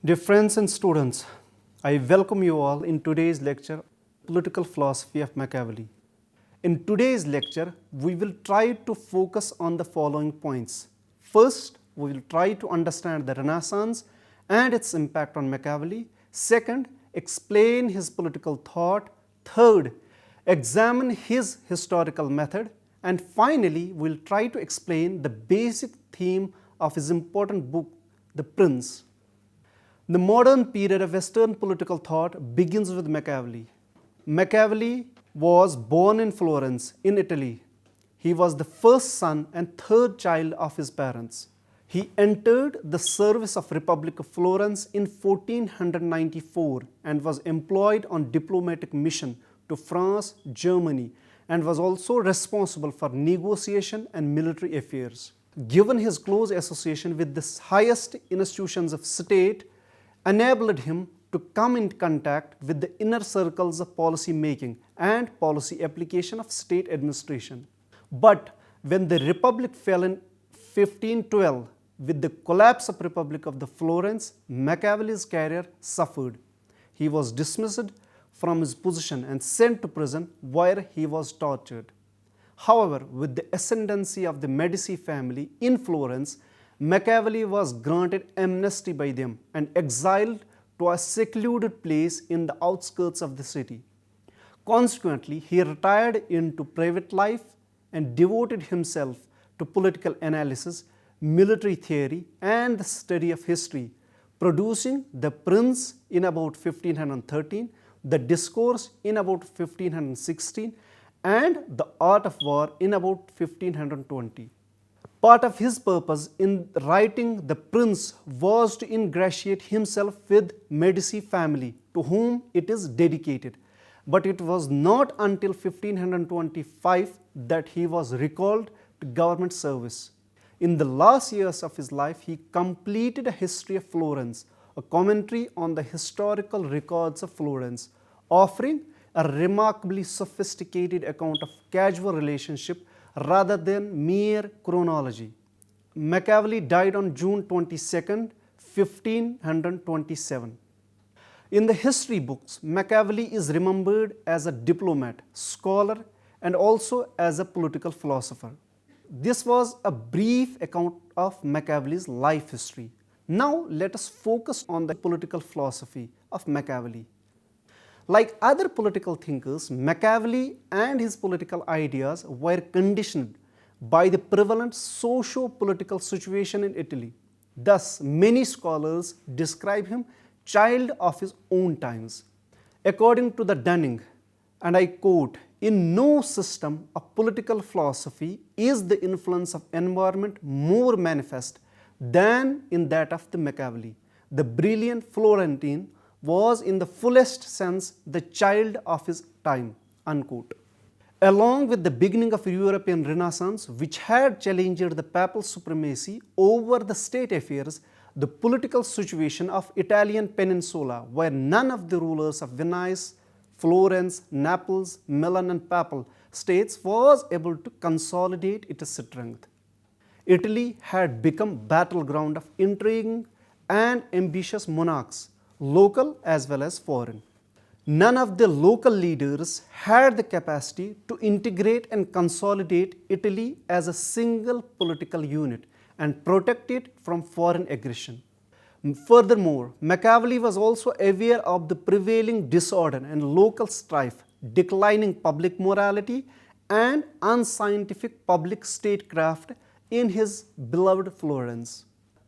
Dear friends and students, I welcome you all in today's lecture, Political Philosophy of Machiavelli. In today's lecture, we will try to focus on the following points. First, we will try to understand the Renaissance and its impact on Machiavelli. Second, explain his political thought. Third, examine his historical method. And finally, we will try to explain the basic theme of his important book, The Prince. The modern period of Western political thought begins with Machiavelli. Machiavelli was born in Florence, in Italy. He was the first son and third child of his parents. He entered the service of Republic of Florence in 1494 and was employed on diplomatic mission to France, Germany, and was also responsible for negotiation and military affairs. Given his close association with the highest institutions of state, enabled him to come in contact with the inner circles of policy making and policy application of state administration. But when the Republic fell in 1512, with the collapse of Republic of the Florence, Machiavelli's career suffered. He was dismissed from his position and sent to prison where he was tortured. However, with the ascendancy of the Medici family in Florence, Machiavelli was granted amnesty by them and exiled to a secluded place in the outskirts of the city. Consequently, he retired into private life and devoted himself to political analysis, military theory, and the study of history, producing The Prince in about 1513, The Discourse in about 1516, and The Art of War in about 1520. Part of his purpose in writing The Prince was to ingratiate himself with Medici family, to whom it is dedicated. But it was not until 1525 that he was recalled to government service. In the last years of his life, he completed a history of Florence, a commentary on the historical records of Florence, offering a remarkably sophisticated account of casual relationship rather than mere chronology. Machiavelli died on June 22, 1527. In the history books, Machiavelli is remembered as a diplomat, scholar, and also as a political philosopher. This was a brief account of Machiavelli's life history. Now let us focus on the political philosophy of Machiavelli. Like other political thinkers, Machiavelli and his political ideas were conditioned by the prevalent socio-political situation in Italy. Thus, many scholars describe him child of his own times. According to the Dunning, and I quote, "In no system of political philosophy is the influence of environment more manifest than in that of the Machiavelli. The brilliant Florentine was in the fullest sense the child of his time," unquote. Along with the beginning of European Renaissance, which had challenged the papal supremacy over the state affairs, the political situation of Italian peninsula, where none of the rulers of Venice, Florence, Naples, Milan and papal states was able to consolidate its strength. Italy had become battleground of intriguing and ambitious monarchs, local as well as foreign. None of the local leaders had the capacity to integrate and consolidate Italy as a single political unit and protect it from foreign aggression. Furthermore, Machiavelli was also aware of the prevailing disorder and local strife, declining public morality, and unscientific public statecraft in his beloved Florence.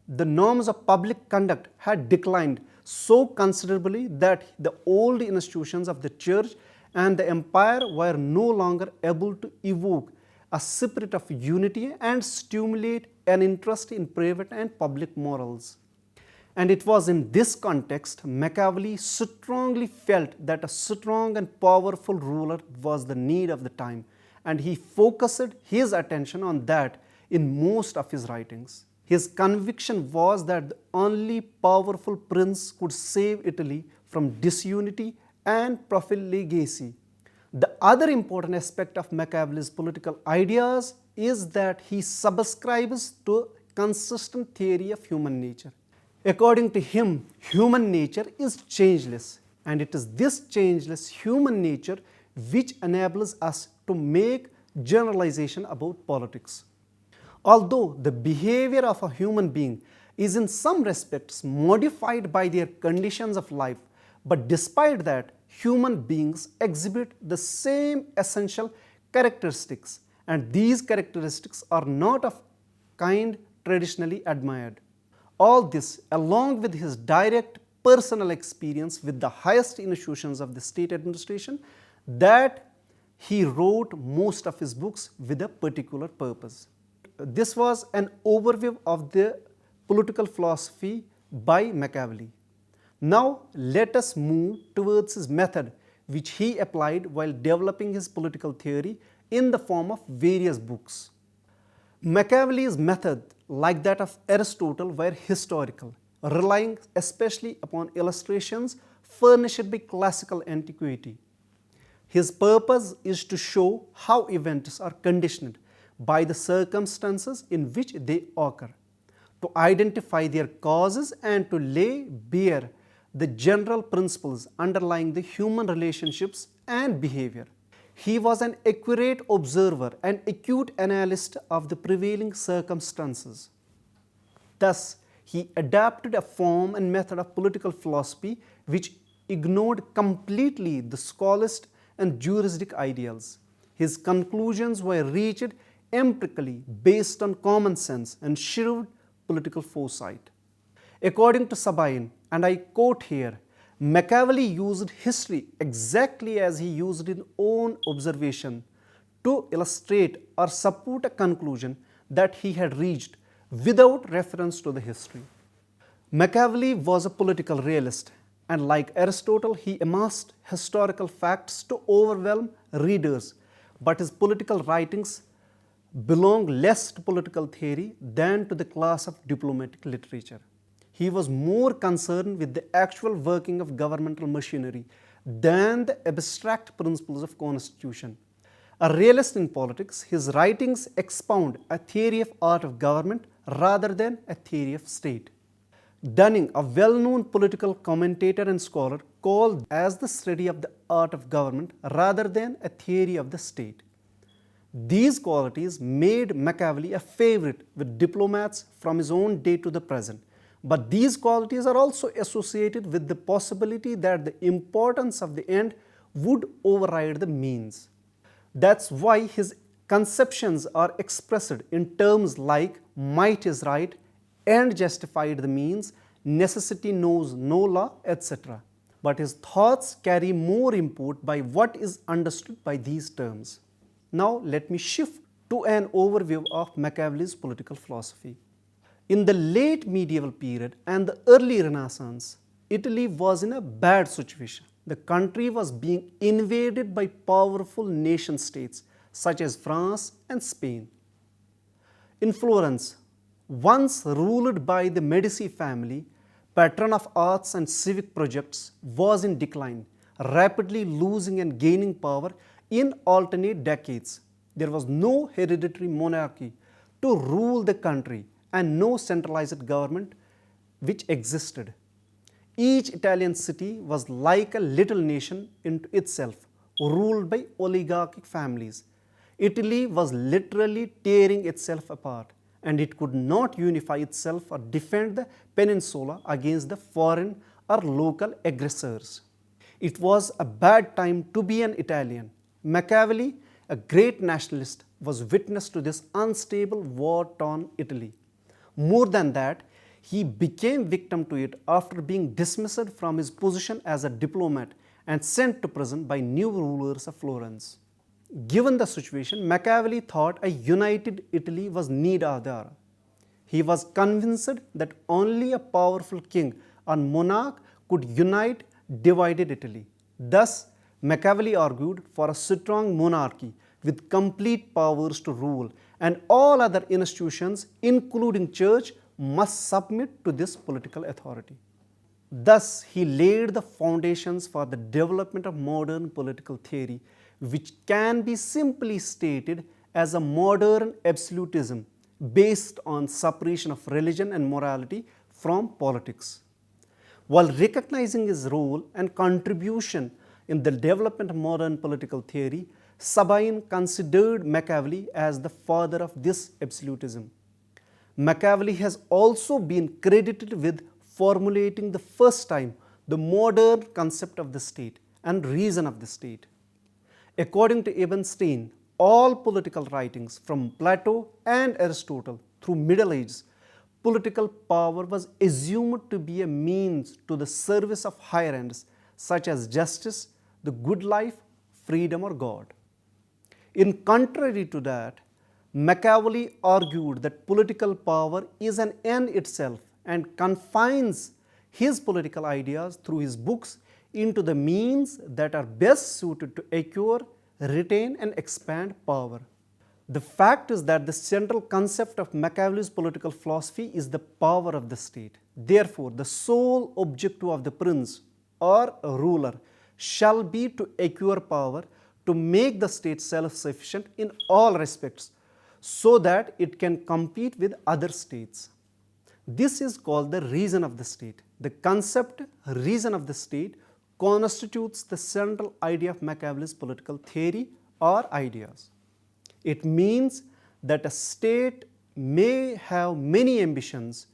The norms of public conduct had declined so considerably that the old institutions of the church and the empire were no longer able to evoke a spirit of unity and stimulate an interest in private and public morals. And it was in this context Machiavelli strongly felt that a strong and powerful ruler was the need of the time, and he focused his attention on that in most of his writings. His conviction was that the only powerful prince could save Italy from disunity and profligacy. The other important aspect of Machiavelli's political ideas is that he subscribes to a consistent theory of human nature. According to him, human nature is changeless, and it is this changeless human nature which enables us to make generalization about politics. Although the behavior of a human being is in some respects modified by their conditions of life, but despite that, human beings exhibit the same essential characteristics, and these characteristics are not of kind traditionally admired. All this, along with his direct personal experience with the highest institutions of the state administration, that he wrote most of his books with a particular purpose. This was an overview of the political philosophy by Machiavelli. Now let us move towards his method, which he applied while developing his political theory in the form of various books. Machiavelli's method, like that of Aristotle, were historical, relying especially upon illustrations furnished by classical antiquity. His purpose is to show how events are conditioned by the circumstances in which they occur, to identify their causes and to lay bare the general principles underlying the human relationships and behavior. He was an accurate observer and acute analyst of the prevailing circumstances. Thus, he adapted a form and method of political philosophy which ignored completely the scholastic and juristic ideals. His conclusions were reached empirically based on common sense and shrewd political foresight. According to Sabine, and I quote here, Machiavelli used history exactly as he used his own observation to illustrate or support a conclusion that he had reached without reference to the history. Machiavelli was a political realist, and like Aristotle, he amassed historical facts to overwhelm readers, but his political writings belong less to political theory than to the class of diplomatic literature. He was more concerned with the actual working of governmental machinery than the abstract principles of constitution. A realist in politics, his writings expound a theory of art of government rather than a theory of state. Dunning, a well-known political commentator and scholar, called as the study of the art of government rather than a theory of the state. These qualities made Machiavelli a favorite with diplomats from his own day to the present. But these qualities are also associated with the possibility that the importance of the end would override the means. That's why his conceptions are expressed in terms like might is right, end justified the means, necessity knows no law, etc. But his thoughts carry more import by what is understood by these terms. Now let me shift to an overview of Machiavelli's political philosophy. In the late medieval period and the early Renaissance, Italy was in a bad situation. The country was being invaded by powerful nation states such as France and Spain. In Florence, once ruled by the Medici family, patron of arts and civic projects, was in decline, rapidly losing and gaining power in alternate decades. There was no hereditary monarchy to rule the country and no centralized government which existed. Each Italian city was like a little nation into itself, ruled by oligarchic families. Italy was literally tearing itself apart, and it could not unify itself or defend the peninsula against the foreign or local aggressors. It was a bad time to be an Italian. Machiavelli, a great nationalist, was witness to this unstable, war-torn Italy. More than that, he became victim to it after being dismissed from his position as a diplomat and sent to prison by new rulers of Florence. Given the situation, Machiavelli thought a united Italy was need of the hour. He was convinced that only a powerful king or monarch could unite divided Italy. Thus, Machiavelli argued for a strong monarchy with complete powers to rule, and all other institutions, including church, must submit to this political authority. Thus, he laid the foundations for the development of modern political theory, which can be simply stated as a modern absolutism based on separation of religion and morality from politics. While recognizing his role and contribution in the development of modern political theory, Sabine considered Machiavelli as the father of this absolutism. Machiavelli has also been credited with formulating the first time the modern concept of the state and reason of the state. According to Ibn Sina, all political writings from Plato and Aristotle through Middle Ages, political power was assumed to be a means to the service of higher ends such as justice, the good life, freedom or God. In contrary to that, Machiavelli argued that political power is an end itself and confines his political ideas through his books into the means that are best suited to acquire, retain and expand power. The fact is that the central concept of Machiavelli's political philosophy is the power of the state. Therefore, the sole objective of the prince or ruler shall be to acquire power, to make the state self-sufficient in all respects, so that it can compete with other states. This is called the reason of the state. The concept reason of the state constitutes the central idea of Machiavelli's political theory or ideas. It means that a state may have many ambitions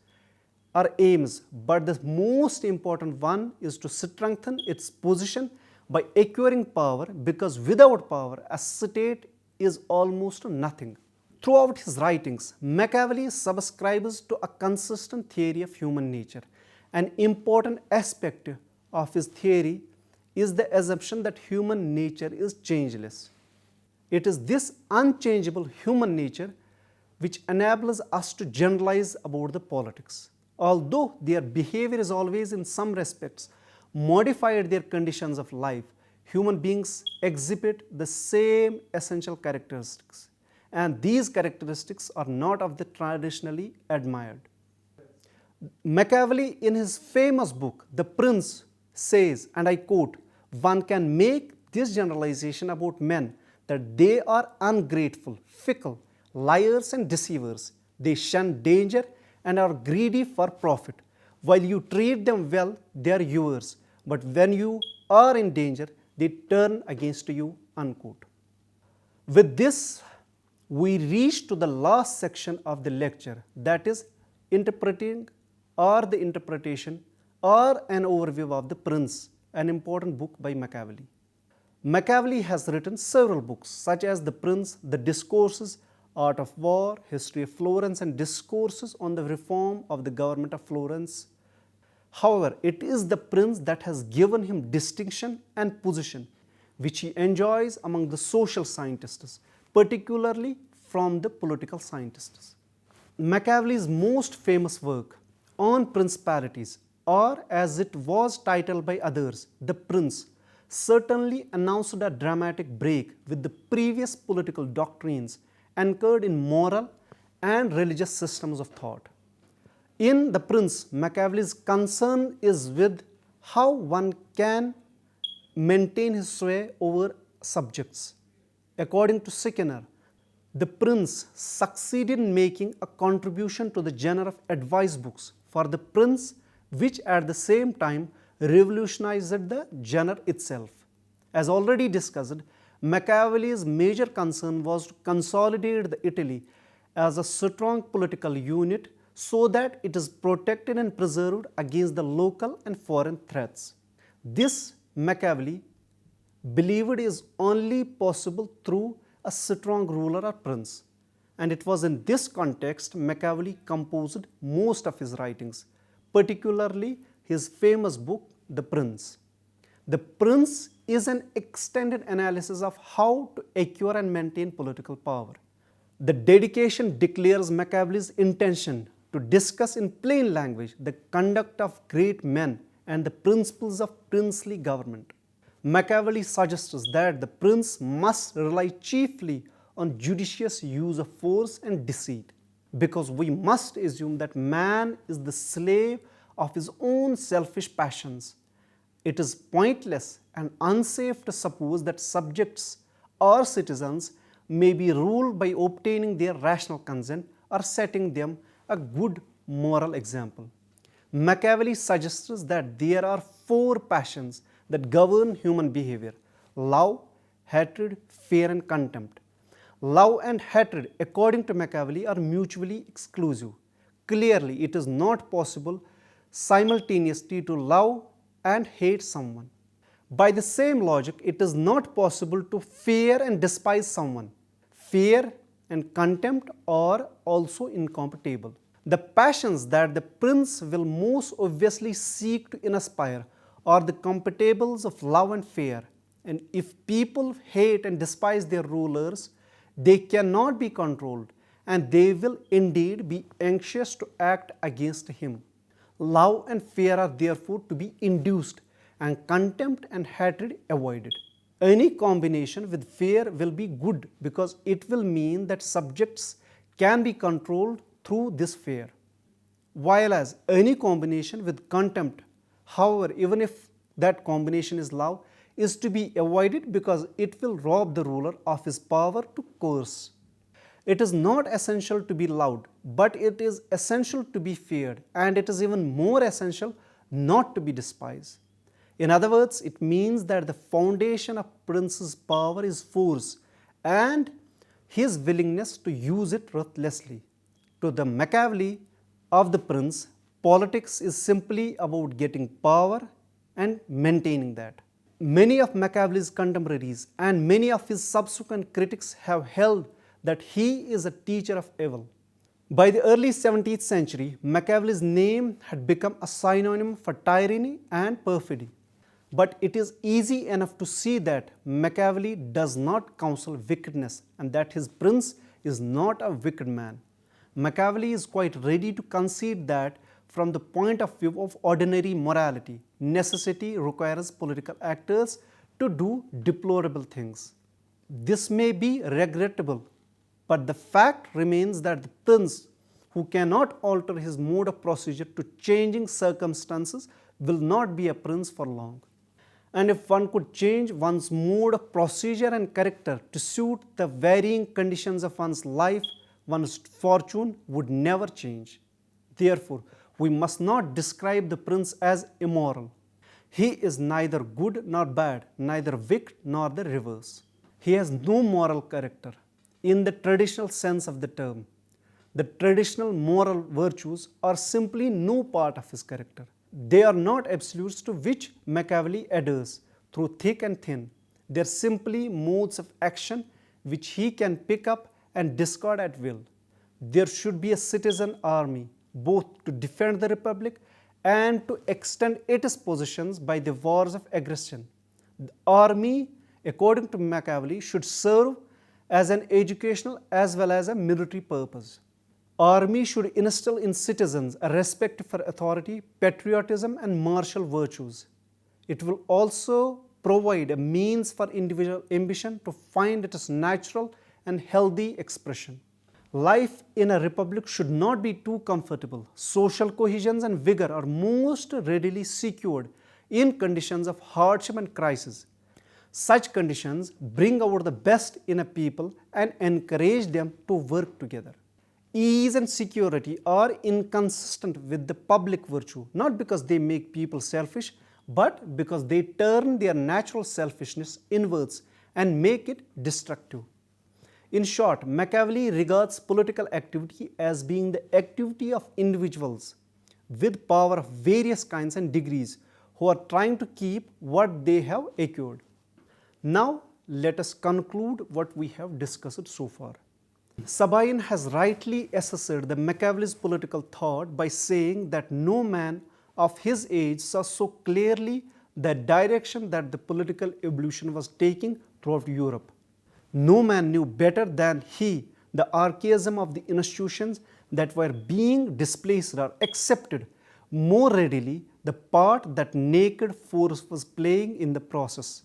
or aims, but the most important one is to strengthen its position by acquiring power, because without power a state is almost nothing. Throughout his writings, Machiavelli subscribes to a consistent theory of human nature. An important aspect of his theory is the assumption that human nature is changeless. It is this unchangeable human nature which enables us to generalize about the politics. Although their behavior is always in some respects modified their conditions of life, human beings exhibit the same essential characteristics, and these characteristics are not of the traditionally admired. Machiavelli, in his famous book, The Prince, says, and I quote, "One can make this generalization about men, that they are ungrateful, fickle, liars and deceivers. They shun danger and are greedy for profit. While you treat them well, they are yours, but when you are in danger, they turn against you." Unquote. With this, we reach to the last section of the lecture, that is interpreting or the interpretation or an overview of The Prince, an important book by Machiavelli. Machiavelli has written several books such as The Prince, The Discourses, Art of War, History of Florence and Discourses on the Reform of the Government of Florence. However, it is The Prince that has given him distinction and position which he enjoys among the social scientists, particularly from the political scientists. Machiavelli's most famous work, On Principalities, or as it was titled by others, The Prince, certainly announced a dramatic break with the previous political doctrines anchored in moral and religious systems of thought. In The Prince, Machiavelli's concern is with how one can maintain his sway over subjects. According to Skinner, The Prince succeeded in making a contribution to the genre of advice books for the prince, which at the same time revolutionized the genre itself. As already discussed, Machiavelli's major concern was to consolidate the Italy as a strong political unit so that it is protected and preserved against the local and foreign threats. This Machiavelli believed is only possible through a strong ruler or prince, and it was in this context Machiavelli composed most of his writings, particularly his famous book The Prince. The Prince is an extended analysis of how to acquire and maintain political power. The dedication declares Machiavelli's intention to discuss in plain language the conduct of great men and the principles of princely government. Machiavelli suggests that the prince must rely chiefly on judicious use of force and deceit, because we must assume that man is the slave of his own selfish passions. It is pointless and unsafe to suppose that subjects or citizens may be ruled by obtaining their rational consent or setting them a good moral example. Machiavelli suggests that there are four passions that govern human behavior: love, hatred, fear, and contempt. Love and hatred, according to Machiavelli, are mutually exclusive. Clearly, it is not possible simultaneously to love and hate someone. By the same logic, it is not possible to fear and despise someone. Fear and contempt are also incompatible. The passions that the prince will most obviously seek to inspire are the compatibles of love and fear. And if people hate and despise their rulers, they cannot be controlled, and they will indeed be anxious to act against him. Love and fear are therefore to be induced, and contempt and hatred avoided. Any combination with fear will be good because it will mean that subjects can be controlled through this fear. While as any combination with contempt, however, even if that combination is love, is to be avoided because it will rob the ruler of his power to coerce. It is not essential to be loved, but it is essential to be feared, and it is even more essential not to be despised. In other words, it means that the foundation of prince's power is force and his willingness to use it ruthlessly. To the Machiavelli of the prince, politics is simply about getting power and maintaining that. Many of Machiavelli's contemporaries and many of his subsequent critics have held that he is a teacher of evil. By the early 17th century, Machiavelli's name had become a synonym for tyranny and perfidy. But it is easy enough to see that Machiavelli does not counsel wickedness and that his prince is not a wicked man. Machiavelli is quite ready to concede that from the point of view of ordinary morality, necessity requires political actors to do deplorable things. This may be regrettable, but the fact remains that the prince, who cannot alter his mode of procedure to changing circumstances, will not be a prince for long. And if one could change one's mode of procedure and character to suit the varying conditions of one's life, one's fortune would never change. Therefore, we must not describe the prince as immoral. He is neither good nor bad, neither wicked nor the reverse. He has no moral character in the traditional sense of the term. The traditional moral virtues are simply no part of his character. They are not absolutes to which Machiavelli adheres through thick and thin. They are simply modes of action which he can pick up and discard at will. There should be a citizen army, both to defend the republic and to extend its possessions by the wars of aggression. The army, according to Machiavelli, should serve as an educational as well as a military purpose. Army should instill in citizens a respect for authority, patriotism, and martial virtues. It will also provide a means for individual ambition to find its natural and healthy expression. Life in a republic should not be too comfortable. Social cohesion and vigor are most readily secured in conditions of hardship and crisis. Such conditions bring out the best in a people and encourage them to work together. Ease and security are inconsistent with the public virtue, not because they make people selfish, but because they turn their natural selfishness inwards and make it destructive. In short, Machiavelli regards political activity as being the activity of individuals with power of various kinds and degrees who are trying to keep what they have acquired. Now, let us conclude what we have discussed so far. Sabine has rightly assessed the Machiavelli's political thought by saying that no man of his age saw so clearly the direction that the political evolution was taking throughout Europe. No man knew better than he the archaism of the institutions that were being displaced or accepted more readily the part that naked force was playing in the process.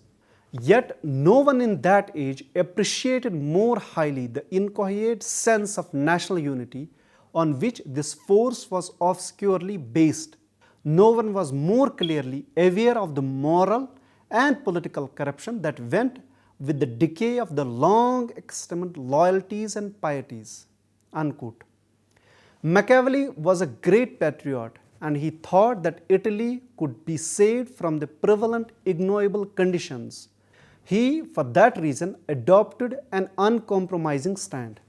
Yet no one in that age appreciated more highly the inchoate sense of national unity on which this force was obscurely based. No one was more clearly aware of the moral and political corruption that went with the decay of the long extant loyalties and pieties." Unquote. Machiavelli was a great patriot and he thought that Italy could be saved from the prevalent ignoble conditions. He, for that reason, adopted an uncompromising stand.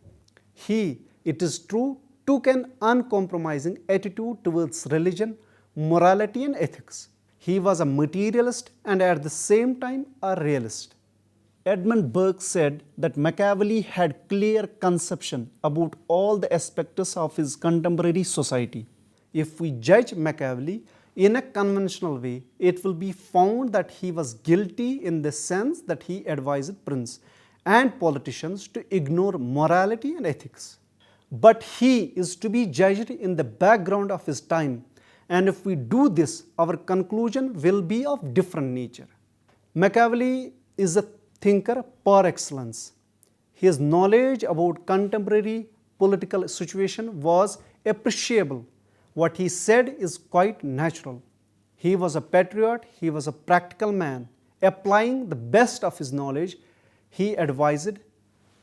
He, it is true, took an uncompromising attitude towards religion, morality and ethics. He was a materialist and at the same time a realist. Edmund Burke said that Machiavelli had clear conception about all the aspects of his contemporary society. If we judge Machiavelli in a conventional way, it will be found that he was guilty in the sense that he advised princes and politicians to ignore morality and ethics. But he is to be judged in the background of his time, and if we do this, our conclusion will be of different nature. Machiavelli is a thinker par excellence. His knowledge about contemporary political situation was appreciable. What he said is quite natural. He was a patriot, he was a practical man. Applying the best of his knowledge, he advised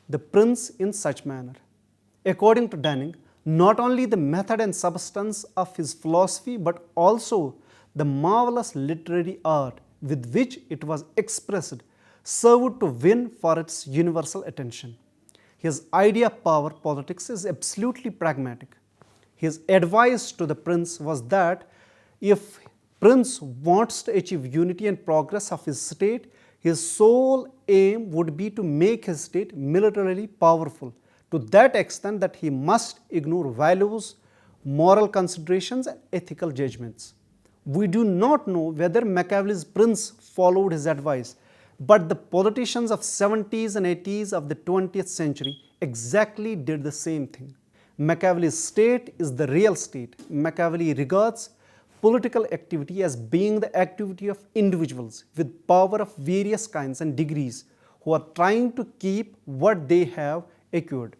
the prince in such manner. According to Dunning, not only the method and substance of his philosophy, but also the marvelous literary art with which it was expressed served to win for its universal attention. His idea of power politics is absolutely pragmatic. His advice to the prince was that if prince wants to achieve unity and progress of his state, his sole aim would be to make his state militarily powerful to that extent that he must ignore values, moral considerations and ethical judgments. We do not know whether Machiavelli's prince followed his advice, but the politicians of 70s and 80s of the 20th century exactly did the same thing. Machiavelli's state is the real state. Machiavelli regards political activity as being the activity of individuals with power of various kinds and degrees who are trying to keep what they have acquired.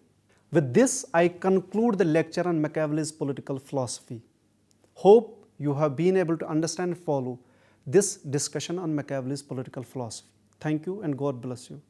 With this, I conclude the lecture on Machiavelli's political philosophy. Hope you have been able to understand and follow this discussion on Machiavelli's political philosophy. Thank you and God bless you.